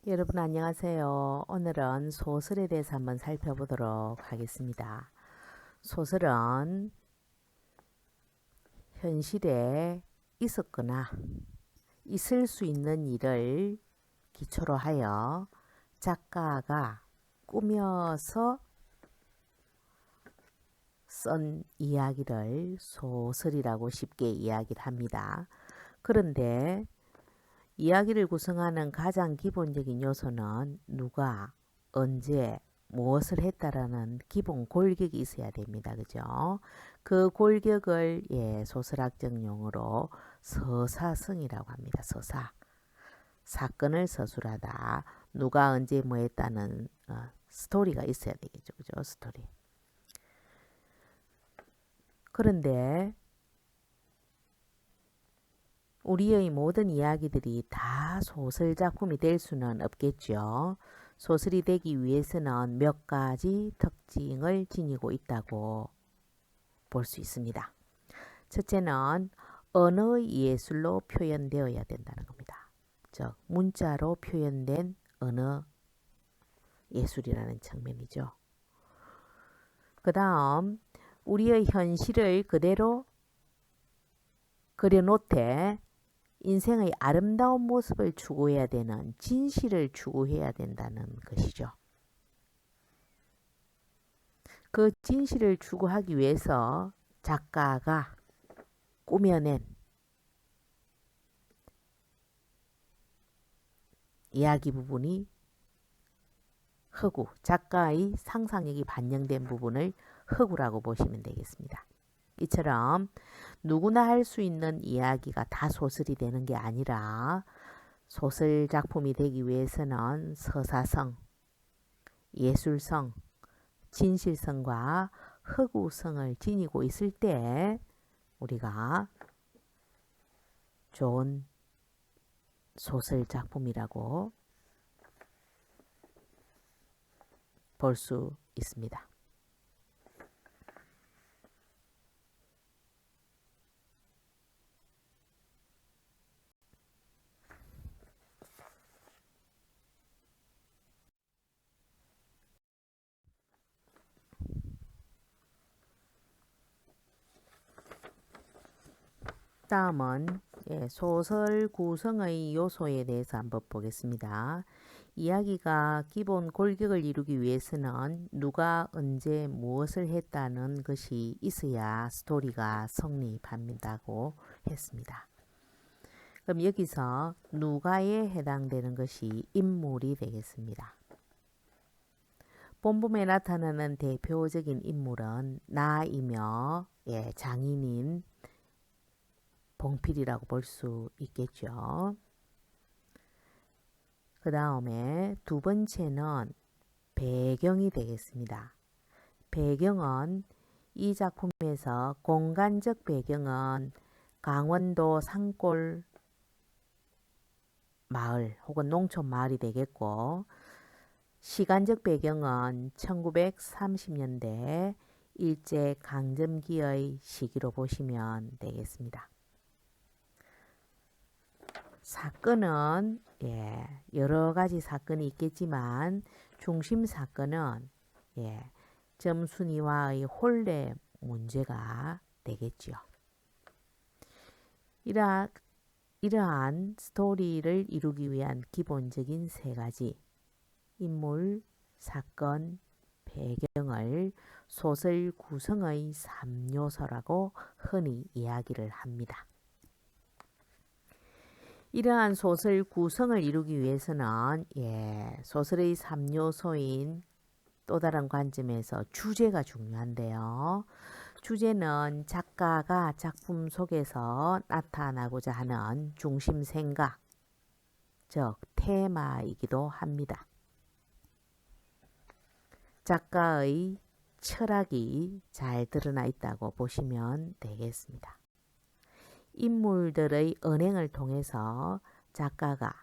여러분 안녕하세요. 오늘은 소설에 대해서 한번 살펴보도록 하겠습니다. 소설은 현실에 있었거나 있을 수 있는 일을 기초로 하여 작가가 꾸며서 쓴 이야기를 소설이라고 쉽게 이야기를 합니다. 그런데 이야기를 구성하는 가장 기본적인 요소는 누가, 언제, 무엇을 했다라는 기본 골격이 있어야 됩니다. 그죠? 그 골격을 소설학적 용어로 서사성이라고 합니다. 서사. 사건을 서술하다. 누가 언제 뭐 했다는 스토리가 있어야 되겠죠. 그죠? 스토리. 그런데 우리의 모든 이야기들이 다 소설 작품이 될 수는 없겠죠. 소설이 되기 위해서는 몇 가지 특징을 지니고 있다고 볼 수 있습니다. 첫째는 언어의 예술로 표현되어야 된다는 겁니다. 즉 문자로 표현된 언어 예술이라는 측면이죠. 그 다음 우리의 현실을 그대로 그려놓되 인생의 아름다운 모습을 추구해야 되는 진실을 추구해야 된다는 것이죠. 그 진실을 추구하기 위해서 작가가 꾸며낸 이야기 부분이 허구, 작가의 상상력이 반영된 부분을 허구라고 보시면 되겠습니다. 이처럼 누구나 할 수 있는 이야기가 다 소설이 되는 게 아니라 소설 작품이 되기 위해서는 서사성, 예술성, 진실성과 허구성을 지니고 있을 때 우리가 좋은 소설 작품이라고 볼 수 있습니다. 다음은 소설 구성의 요소에 대해서 한번 보겠습니다. 이야기가 기본 골격을 이루기 위해서는 누가 언제 무엇을 했다는 것이 있어야 스토리가 성립한다고 했습니다. 그럼 여기서 누가에 해당되는 것이 인물이 되겠습니다. 본문에 나타나는 대표적인 인물은 나이며 장인인 봉필이라고 볼 수 있겠죠. 그 다음에 두 번째는 배경이 되겠습니다. 배경은 이 작품에서 공간적 배경은 강원도 산골 마을 혹은 농촌 마을이 되겠고, 시간적 배경은 1930년대 일제강점기의 시기로 보시면 되겠습니다. 사건은 여러 가지 사건이 있겠지만 중심 사건은 점순이와의 혼례 문제가 되겠지요. 이러한 스토리를 이루기 위한 기본적인 세 가지 인물, 사건, 배경을 소설 구성의 3요소라고 흔히 이야기를 합니다. 이러한 소설 구성을 이루기 위해서는 소설의 3요소인 또 다른 관점에서 주제가 중요한데요. 주제는 작가가 작품 속에서 나타나고자 하는 중심 생각, 즉 테마이기도 합니다. 작가의 철학이 잘 드러나 있다고 보시면 되겠습니다. 인물들의 언행을 통해서 작가가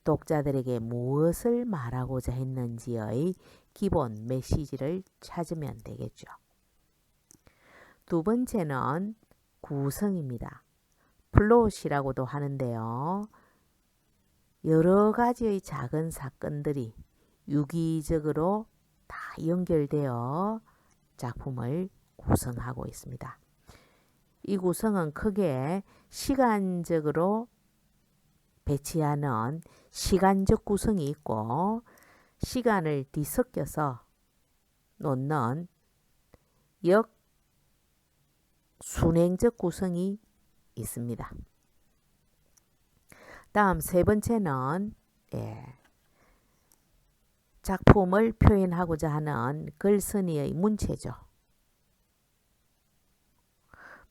독자들에게 무엇을 말하고자 했는지의 기본 메시지를 찾으면 되겠죠. 두 번째는 구성입니다. 플롯이라고도 하는데요. 여러 가지의 작은 사건들이 유기적으로 다 연결되어 작품을 구성하고 있습니다. 이 구성은 크게 시간적으로 배치하는 시간적 구성이 있고 시간을 뒤섞여서 놓는 역순행적 구성이 있습니다. 다음 세 번째는 작품을 표현하고자 하는 글쓴이의 문체죠.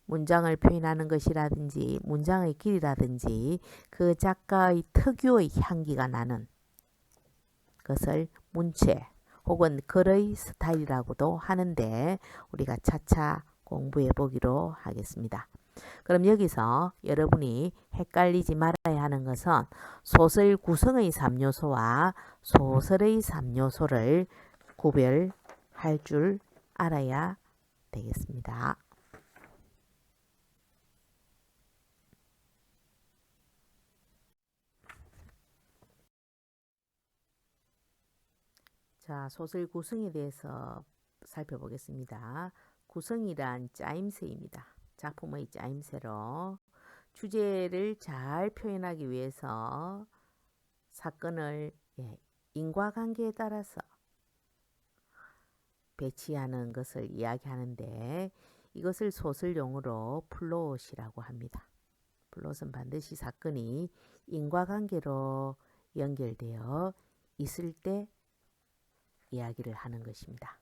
문장을 표현하는 것이라든지 문장의 길이라든지 그 작가의 특유의 향기가 나는 것을 문체 혹은 글의 스타일이라고도 하는데 우리가 차차 공부해 보기로 하겠습니다. 그럼 여기서 여러분이 헷갈리지 말아야 하는 것은 소설 구성의 3요소와 소설의 3요소를 구별할 줄 알아야 되겠습니다. 자, 소설 구성에 대해서 살펴보겠습니다. 구성이란 짜임새입니다. 작품의 짜임새로 주제를 잘 표현하기 위해서 사건을 인과관계에 따라서 배치하는 것을 이야기하는데 이것을 소설용어로 플롯이라고 합니다. 플롯은 반드시 사건이 인과관계로 연결되어 있을 때 이야기를 하는 것입니다.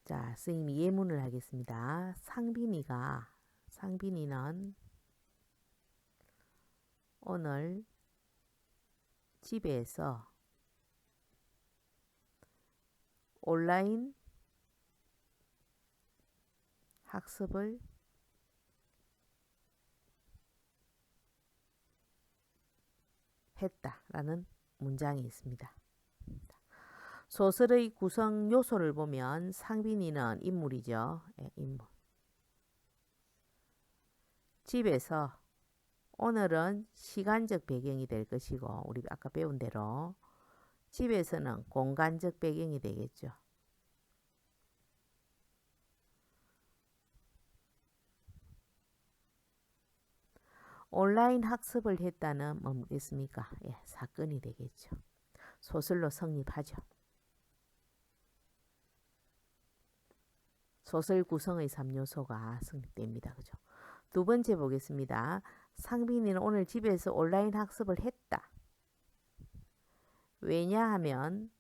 자, 선생님이 예문을 하겠습니다. 상빈이는 오늘 집에서 온라인 학습을 했다라는 문장이 있습니다. 소설의 구성 요소를 보면 상빈이는 인물이죠. 인물. 집에서 오늘은 시간적 배경이 될 것이고 우리 아까 배운 대로 집에서는 공간적 배경이 되겠죠. 온라인 학습을 했다는 뭐겠습니까? 사건이 되겠죠. 소설로 성립하죠. 소설 구성의 3요소가 성립됩니다. 그죠? 두 번째 보겠습니다. 상빈이는 오늘 집에서 온라인 학습을 했다. 왜냐하면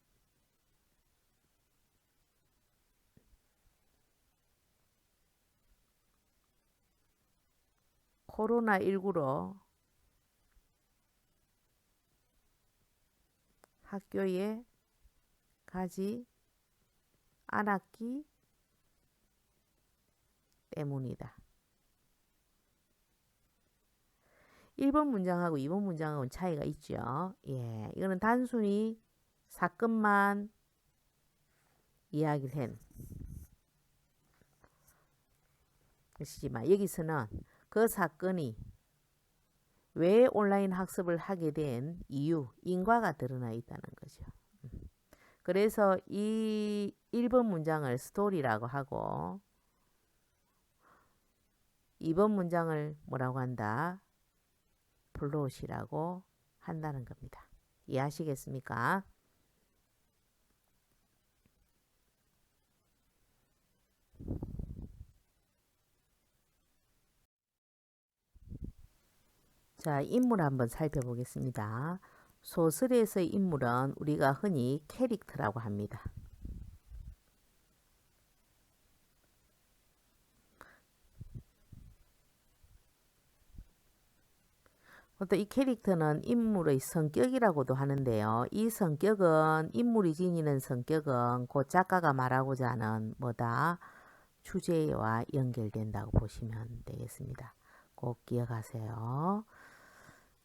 코로나19로 학교에 가지 않았기 때문이다. 1번 문장하고 2번 문장하고는 차이가 있죠. 이거는 단순히 사건만 이야기를 한 것이지만 여기서는 그 사건이 왜 온라인 학습을 하게 된 이유, 인과가 드러나 있다는 거죠. 그래서 이 1번 문장을 스토리라고 하고 2번 문장을 뭐라고 한다? 플롯이라고 한다는 겁니다. 이해하시겠습니까? 자, 인물 한번 살펴보겠습니다. 소설에서의 인물은 우리가 흔히 캐릭터라고 합니다. 또 이 캐릭터는 인물의 성격이라고도 하는데요. 이 성격은 인물이 지니는 성격은 그 작가가 말하고자 하는 뭐다? 주제와 연결된다고 보시면 되겠습니다. 꼭 기억하세요.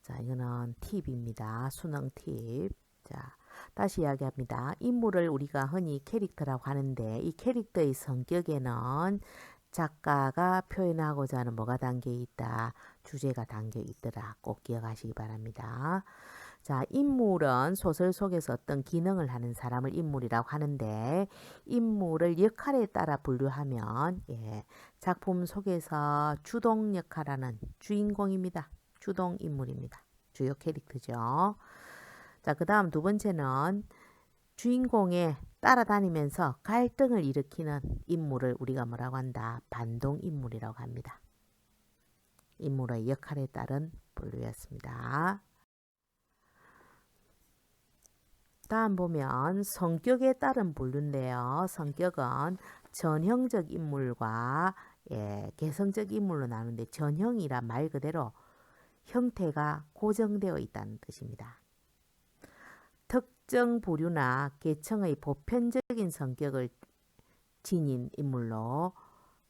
자, 이거는 팁입니다. 수능 팁. 자, 다시 이야기합니다. 인물을 우리가 흔히 캐릭터라고 하는데 이 캐릭터의 성격에는 작가가 표현하고자 하는 뭐가 담겨 있다. 주제가 담겨 있더라. 꼭 기억하시기 바랍니다. 자, 인물은 소설 속에서 어떤 기능을 하는 사람을 인물이라고 하는데 인물을 역할에 따라 분류하면 작품 속에서 주동 역할하는 주인공입니다. 주동 인물입니다. 주요 캐릭터죠. 자, 그 다음 두 번째는 주인공에 따라다니면서 갈등을 일으키는 인물을 우리가 뭐라고 한다? 반동인물이라고 합니다. 인물의 역할에 따른 분류였습니다. 다음 보면 성격에 따른 분류인데요. 성격은 전형적 인물과 개성적 인물로 나누는데 전형이란 말 그대로 형태가 고정되어 있다는 뜻입니다. 특정 부류나 계층의 보편적인 성격을 지닌 인물로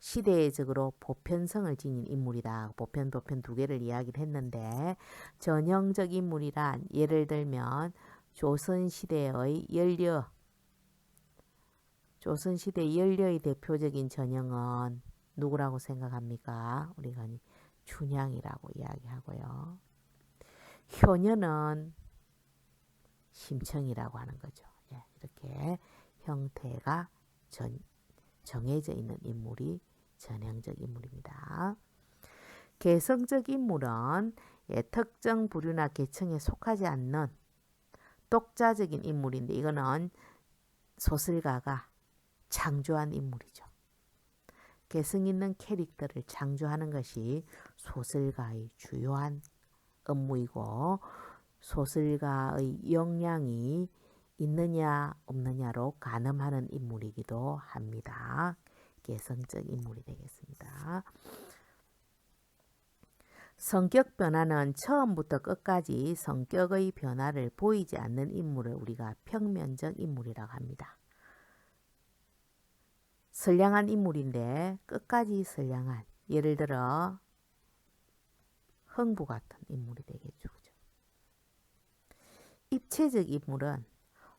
시대적으로 보편성을 지닌 인물이다. 보편 두 개를 이야기를 했는데 전형적 인물이란 예를 들면 조선시대의 연려의 대표적인 전형은 누구라고 생각합니까? 우리가 춘향이라고 이야기하고요. 효녀는 심청이라고 하는 거죠. 이렇게 형태가 정해져 있는 인물이 전형적 인물입니다. 개성적 인물은 특정 부류나 계층에 속하지 않는 독자적인 인물인데 이거는 소설가가 창조한 인물이죠. 개성 있는 캐릭터를 창조하는 것이 소설가의 주요한 업무이고 소설가의 역량이 있느냐 없느냐로 가늠하는 인물이기도 합니다. 개성적 인물이 되겠습니다. 성격 변화는 처음부터 끝까지 성격의 변화를 보이지 않는 인물을 우리가 평면적 인물이라고 합니다. 선량한 인물인데 끝까지 선량한, 예를 들어 흥부 같은 인물이 되겠죠. 그죠? 입체적 인물은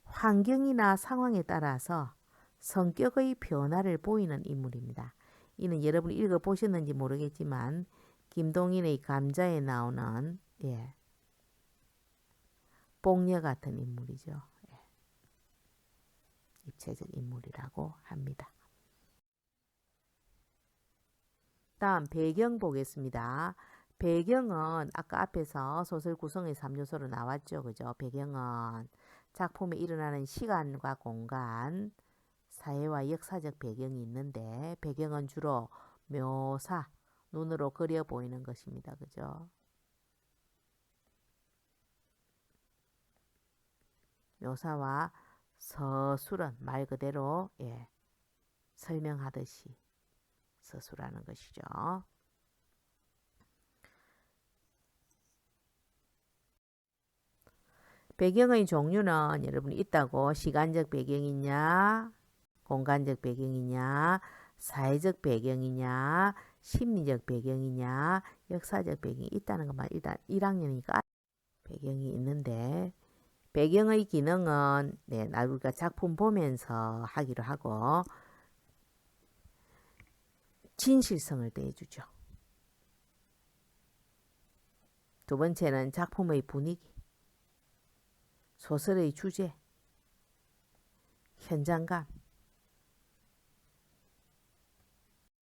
환경이나 상황에 따라서 성격의 변화를 보이는 인물입니다. 이는 여러분이 읽어보셨는지 모르겠지만 김동인의 감자에 나오는 뽕녀 같은 인물이죠. 입체적 인물이라고 합니다. 다음 배경 보겠습니다. 배경은 아까 앞에서 소설 구성의 3요소로 나왔죠. 그죠? 배경은 작품에 일어나는 시간과 공간, 사회와 역사적 배경이 있는데 배경은 주로 묘사, 눈으로 그려 보이는 것입니다. 그죠? 묘사와 서술은 말 그대로 설명하듯이 서술하는 것이죠. 배경의 종류는 여러분이 있다고 시간적 배경이냐, 공간적 배경이냐, 사회적 배경이냐, 심리적 배경이냐, 역사적 배경이 있다는 것만 일단 1학년이니까 배경이 있는데 배경의 기능은 우리가 작품 보면서 하기로 하고 진실성을 더해주죠. 두 번째는 작품의 분위기, 소설의 주제, 현장감,